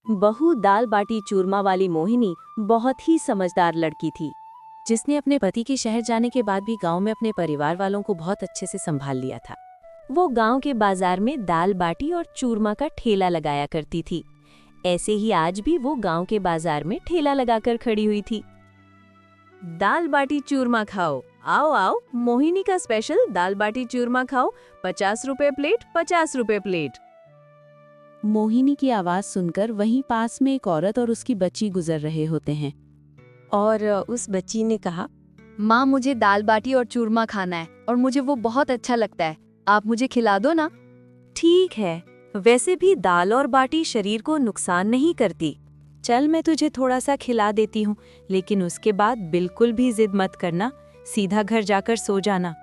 बहू दाल बाटी चूरमा वाली मोहिनी बहुत ही समझदार लड़की थी, जिसने अपने पति के शहर जाने के बाद भी गांव में अपने परिवार वालों को बहुत अच्छे से संभाल लिया था। वो गांव के बाजार में दाल बाटी और चूरमा का ठेला लगाया करती थी। ऐसे ही आज भी वो गांव के बाजार में ठेला लगाकर खड़ी हुई थी। दाल बाटी चूरमा खाओ, आओ आओ, मोहिनी का स्पेशल दाल बाटी चूरमा खाओ, 50 रुपए प्लेट, 50 रुपए प्लेट। मोहिनी की आवाज सुनकर वहीं पास में एक औरत और उसकी बच्ची गुजर रहे होते हैं। और उस बच्ची ने कहा, माँ, मुझे दाल बाटी और चूरमा खाना है और मुझे वो बहुत अच्छा लगता है, आप मुझे खिला दो ना। ठीक है, वैसे भी दाल और बाटी शरीर को नुकसान नहीं करती। चल मैं तुझे थोड़ा सा खिला देती हूँ, लेकिन उसके बाद बिल्कुल भी जिद मत करना, सीधा घर जाकर सो जाना।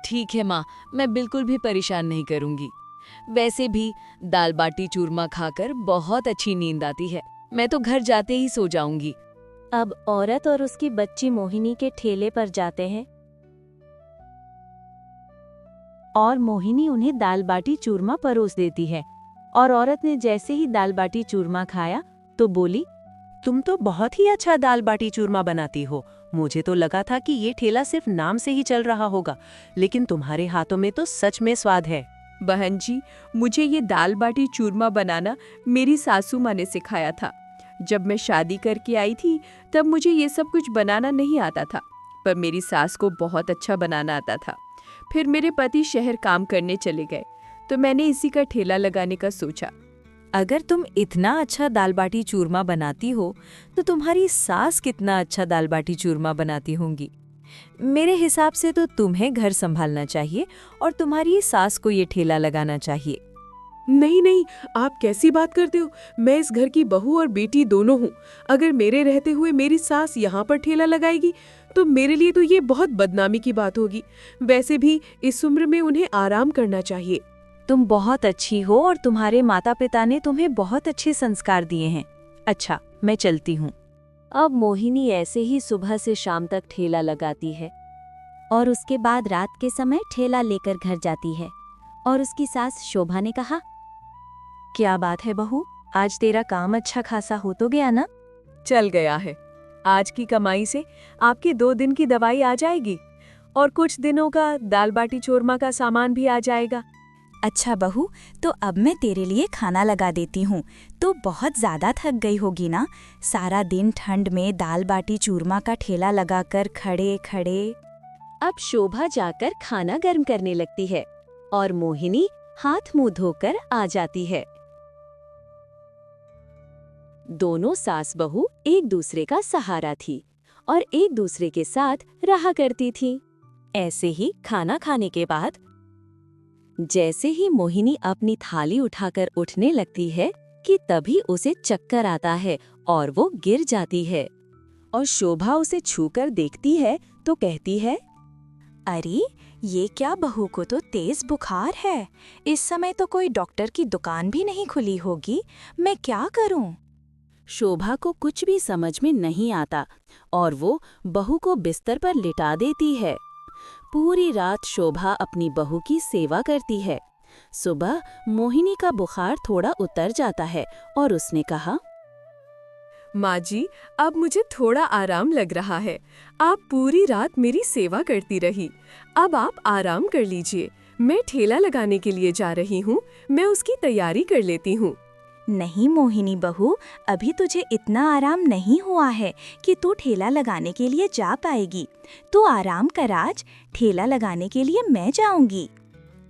ठीक है माँ, मैं बिल्कुल भी परेशान नहीं करूँगी। वैसे भी दाल बाटी चूरमा खाकर बहुत अच्छी नींद आती है, मैं तो घर जाते ही सो जाऊंगी। अब औरत और उसकी बच्ची मोहिनी के ठेले पर जाते हैं और मोहिनी उन्हें दाल बाटी चूरमा परोस देती है। और औरत ने जैसे ही दाल बाटी चूरमा खाया तो बोली, तुम तो बहुत ही अच्छा दाल बाटी चूरमा बनाती हो। मुझे तो लगा था कि ये ठेला सिर्फ नाम से ही चल रहा होगा, लेकिन तुम्हारे हाथों में तो सच में स्वाद है। बहन जी, मुझे ये दाल बाटी चूरमा बनाना मेरी सासू माँ ने सिखाया था। जब मैं शादी करके आई थी तब मुझे ये सब कुछ बनाना नहीं आता था, पर मेरी सास को बहुत अच्छा बनाना आता था। फिर मेरे पति शहर काम करने चले गए तो मैंने इसी का ठेला लगाने का सोचा। अगर तुम इतना अच्छा दाल बाटी चूरमा बनाती हो तो तुम्हारी सास कितना अच्छा दाल बाटी चूरमा बनाती होंगी। मेरे हिसाब से तो तुम्हें घर संभालना चाहिए और तुम्हारी सास को ये ठेला लगाना चाहिए। नहीं नहीं, आप कैसी बात करते हो? मैं इस घर की बहू और बेटी दोनों हूँ। अगर मेरे रहते हुए मेरी सास यहाँ पर ठेला लगाएगी तो मेरे लिए तो ये बहुत बदनामी की बात होगी। वैसे भी इस उम्र में उन्हें आराम करना चाहिए। तुम बहुत अच्छी हो और तुम्हारे माता पिता ने तुम्हें बहुत अच्छे संस्कार दिए हैं। अच्छा, मैं चलती हूँ। अब मोहिनी ऐसे ही सुबह से शाम तक ठेला लगाती है और उसके बाद रात के समय ठेला लेकर घर जाती है। और उसकी सास शोभा ने कहा, क्या बात है बहू, आज तेरा काम अच्छा खासा हो तो गया ना? चल गया है। आज की कमाई से आपकी 2 दिन की दवाई आ जाएगी और कुछ दिनों का दाल बाटी चूरमा का सामान भी आ जाएगा। अच्छा बहू, तो अब मैं तेरे लिए खाना लगा देती हूँ। तो बहुत ज़्यादा थक गई होगी ना, सारा दिन ठंड में दाल बाटी चूरमा का ठेला लगाकर खड़े खड़े। अब शोभा जाकर खाना गर्म करने लगती है और मोहिनी हाथ मुंह धोकर आ जाती है। दोनों सास बहू एक दूसरे का सहारा थी और एक दूसरे के साथ रहा करती थी। ऐसे ही खाना खाने के बाद जैसे ही मोहिनी अपनी थाली उठाकर उठने लगती है कि तभी उसे चक्कर आता है और वो गिर जाती है। और शोभा उसे छूकर देखती है तो कहती है, अरे ये क्या, बहू को तो तेज बुखार है। इस समय तो कोई डॉक्टर की दुकान भी नहीं खुली होगी, मैं क्या करूं? शोभा को कुछ भी समझ में नहीं आता और वो बहू को बिस्तर पर लिटा देती है। पूरी रात शोभा अपनी बहू की सेवा करती है। सुबह मोहिनी का बुखार थोड़ा उतर जाता है और उसने कहा, माँ जी, अब मुझे थोड़ा आराम लग रहा है। आप पूरी रात मेरी सेवा करती रही, अब आप आराम कर लीजिए। मैं ठेला लगाने के लिए जा रही हूँ, मैं उसकी तैयारी कर लेती हूँ। नहीं मोहिनी बहू, अभी तुझे इतना आराम नहीं हुआ है कि तू ठेला लगाने के लिए जा पाएगी। तू आराम कर, आज ठेला लगाने के लिए मैं जाऊंगी।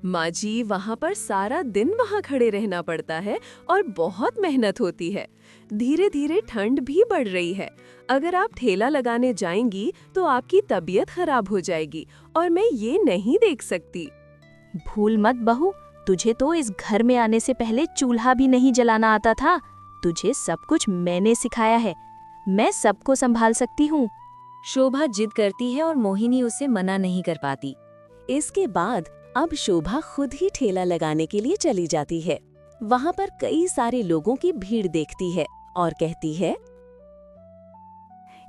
माँ जी, वहाँ पर सारा दिन वहाँ खड़े रहना पड़ता है और बहुत मेहनत होती है। धीरे धीरे ठंड भी बढ़ रही है। अगर आप ठेला लगाने जाएंगी तो आपकी तबीयत खराब हो जाएगी और मैं ये नहीं देख सकती। भूल मत बहू, तुझे तो इस घर में आने से पहले चूल्हा भी नहीं जलाना आता था। तुझे सब कुछ मैंने सिखाया है, मैं सबको संभाल सकती हूँ। शोभा जिद करती है और मोहिनी उसे मना नहीं कर पाती। इसके बाद अब शोभा खुद ही ठेला लगाने के लिए चली जाती है। वहाँ पर कई सारे लोगों की भीड़ देखती है और कहती है,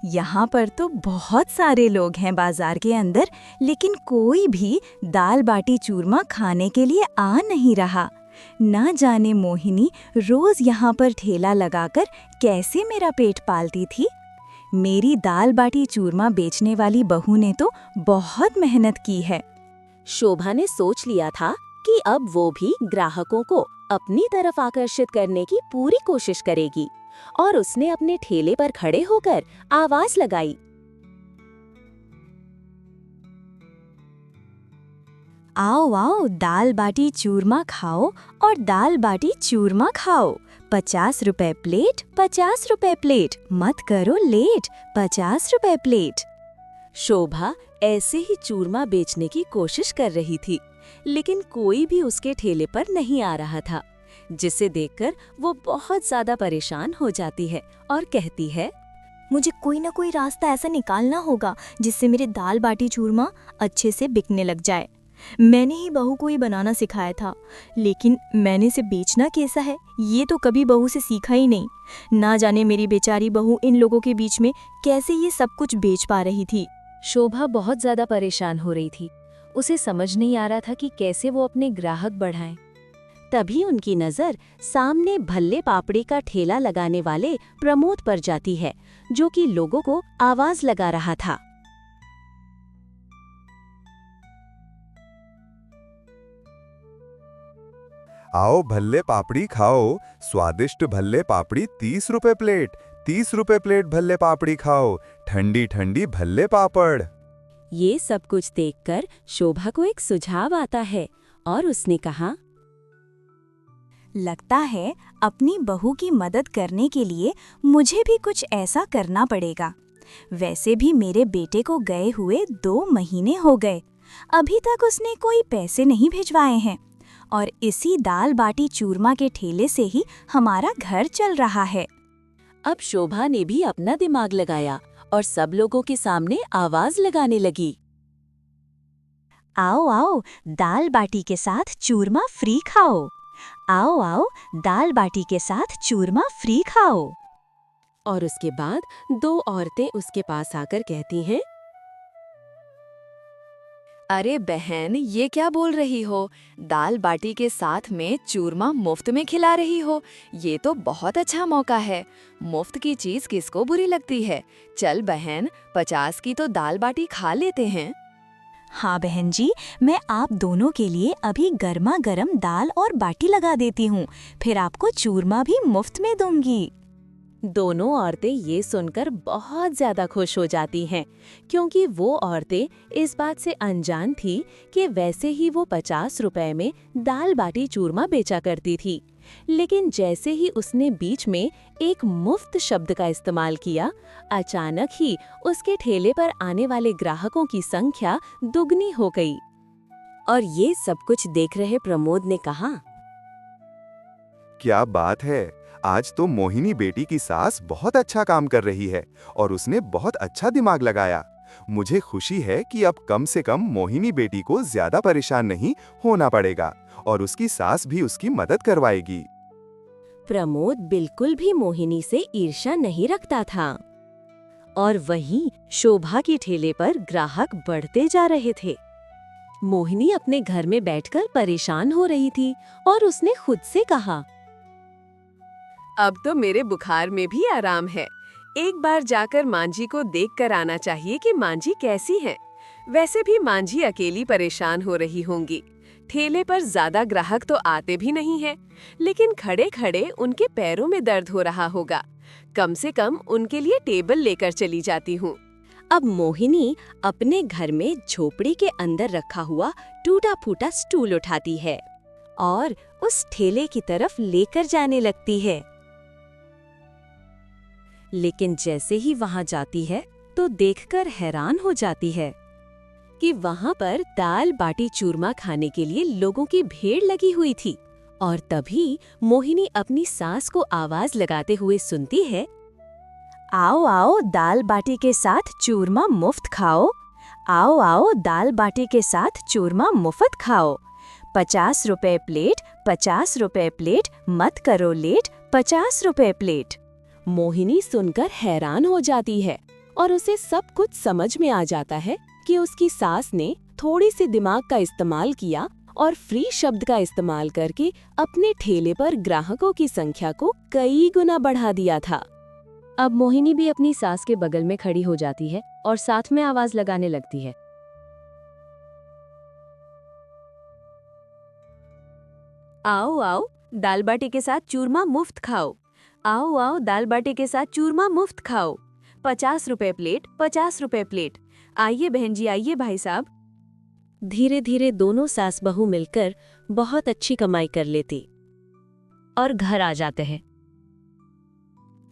यहाँ पर तो बहुत सारे लोग हैं बाजार के अंदर, लेकिन कोई भी दाल बाटी चूरमा खाने के लिए आ नहीं रहा। ना जाने मोहिनी रोज यहाँ पर ठेला लगाकर कैसे मेरा पेट पालती थी। मेरी दाल बाटी चूरमा बेचने वाली बहू ने तो बहुत मेहनत की है। शोभा ने सोच लिया था कि अब वो भी ग्राहकों को अपनी तरफ आकर्षित करने की पूरी कोशिश करेगी और उसने अपने ठेले पर खड़े होकर आवाज लगाई, आओ आओ दाल बाटी चूरमा खाओ और दाल बाटी चूरमा खाओ। 50 रुपए प्लेट, 50 रुपए प्लेट, मत करो लेट, 50 रुपए प्लेट। शोभा ऐसे ही चूरमा बेचने की कोशिश कर रही थी, लेकिन कोई भी उसके ठेले पर नहीं आ रहा था, जिसे देखकर वो बहुत ज्यादा परेशान हो जाती है और कहती है, मुझे कोई ना कोई रास्ता ऐसा निकालना होगा जिससे मेरे दाल बाटी चूरमा अच्छे से बिकने लग जाए। मैंने ही बहू को ही बनाना सिखाया था, लेकिन मैंने इसे बेचना कैसा है ये तो कभी बहू से सीखा ही नहीं। ना जाने मेरी बेचारी बहू इन लोगों के बीच में कैसे ये सब कुछ बेच पा रही थी। शोभा बहुत ज्यादा परेशान हो रही थी। उसे समझ नहीं आ रहा था कि कैसे वो अपने ग्राहक बढ़ाएं। तभी उनकी नजर सामने भल्ले पापड़ी का ठेला लगाने वाले प्रमोद पर जाती है, जो कि लोगों को आवाज लगा रहा था। आओ भल्ले पापड़ी खाओ, स्वादिष्ट भल्ले पापड़ी 30 रुपए प्लेट, 30 रुपए प्लेट भल्ले पापड़ी खाओ, ठंडी ठंडी भल्ले पापड़। ये सब कुछ देखकर शोभा को एक सुझाव आता है और उसने कहा, लगता है अपनी बहू की मदद करने के लिए मुझे भी कुछ ऐसा करना पड़ेगा। वैसे भी मेरे बेटे को गए हुए 2 महीने हो गए, अभी तक उसने कोई पैसे नहीं भिजवाए हैं और इसी दाल बाटी चूरमा के ठेले से ही हमारा घर चल रहा है। अब शोभा ने भी अपना दिमाग लगाया और सब लोगों के सामने आवाज लगाने लगी, आओ आओ दाल बाटी के साथ चूरमा फ्री खाओ, आओ आओ दाल बाटी के साथ चूरमा फ्री खाओ। और उसके बाद 2 औरतें उसके पास आकर कहती हैं, अरे बहन, ये क्या बोल रही हो? दाल बाटी के साथ में चूरमा मुफ्त में खिला रही हो? ये तो बहुत अच्छा मौका है। मुफ्त की चीज किसको बुरी लगती है? चल बहन, 50 की तो दाल बाटी खा लेते हैं। हाँ बहन जी, मैं आप दोनों के लिए अभी गर्मा गर्म दाल और बाटी लगा देती हूँ, फिर आपको चूरमा भी मुफ्त में दूंगी। दोनों औरतें ये सुनकर बहुत ज्यादा खुश हो जाती हैं, क्योंकि वो औरतें इस बात से अनजान थी कि वैसे ही वो 50 रुपए में दाल बाटी चूरमा बेचा करती थी। लेकिन जैसे ही उसने बीच में एक मुफ्त शब्द का इस्तेमाल किया, अचानक ही उसके ठेले पर आने वाले ग्राहकों की संख्या दुगनी हो गई। और ये सब कुछ देख रहे प्रमोद ने कहा, क्या बात है, आज तो मोहिनी बेटी की सास बहुत अच्छा काम कर रही है और उसने बहुत अच्छा दिमाग लगाया। मुझे खुशी है कि अब कम से कम मोहिनी बेटी को ज्यादा परेशान नहीं होना पड़ेगा और उसकी सास भी उसकी मदद करवाएगी। प्रमोद बिल्कुल भी मोहिनी से ईर्ष्या नहीं रखता था और वहीं शोभा के ठेले पर ग्राहक बढ़ते जा रहे थे। मोहिनी अपने घर में बैठकर परेशान हो रही थी और उसने खुद से कहा, अब तो मेरे बुखार में भी आराम है। एक बार जाकर मांझी को देख कर आना चाहिए कि मांझी कैसी है। वैसे भी मांझी अकेली परेशान हो रही होंगी। ठेले पर ज्यादा ग्राहक तो आते भी नहीं हैं, लेकिन खड़े खड़े उनके पैरों में दर्द हो रहा होगा। कम से कम उनके लिए टेबल लेकर चली जाती हूँ। अब मोहिनी अपने घर में झोपड़ी के अंदर रखा हुआ टूटा फूटा स्टूल उठाती है और उस ठेले की तरफ लेकर जाने लगती है। लेकिन जैसे ही वहां जाती है तो देखकर हैरान हो जाती है कि वहां पर दाल बाटी चूरमा खाने के लिए लोगों की भीड़ लगी हुई थी। और तभी मोहिनी अपनी सास को आवाज लगाते हुए सुनती है, आओ आओ दाल बाटी के साथ चूरमा मुफ्त खाओ, आओ आओ दाल बाटी के साथ चूरमा मुफ्त खाओ, 50 रुपए प्लेट, 50 रुपए प्लेट, मत करो लेट, 50 रुपए प्लेट। मोहिनी सुनकर हैरान हो जाती है और उसे सब कुछ समझ में आ जाता है कि उसकी सास ने थोड़ी सी दिमाग का इस्तेमाल किया और फ्री शब्द का इस्तेमाल करके अपने ठेले पर ग्राहकों की संख्या को कई गुना बढ़ा दिया था। अब मोहिनी भी अपनी सास के बगल में खड़ी हो जाती है और साथ में आवाज लगाने लगती है। आओ आओ, दाल बाटी के साथ चूरमा मुफ्त खाओ। आओ आओ, दाल बाटी के साथ चूरमा मुफ्त खाओ। 50 रुपए प्लेट, 50 रुपए प्लेट। आइए बहन जी, आइए भाई साहब। धीरे धीरे दोनों सास बहू मिलकर बहुत अच्छी कमाई कर लेती और घर आ जाते हैं।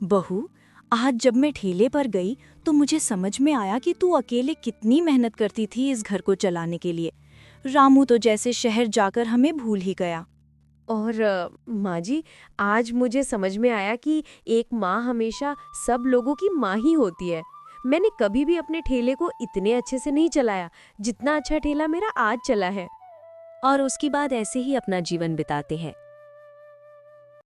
बहू, आज जब मैं ठेले पर गई तो मुझे समझ में आया कि तू अकेले कितनी मेहनत करती थी इस घर को चलाने के लिए। रामू तो जैसे शहर जाकर हमें भूल ही गया। और माँ जी, आज मुझे समझ में आया कि एक माँ हमेशा सब लोगों की माँ ही होती है। मैंने कभी भी अपने ठेले को इतने अच्छे से नहीं चलाया जितना अच्छा ठेला मेरा आज चला है। और उसके बाद ऐसे ही अपना जीवन बिताते हैं।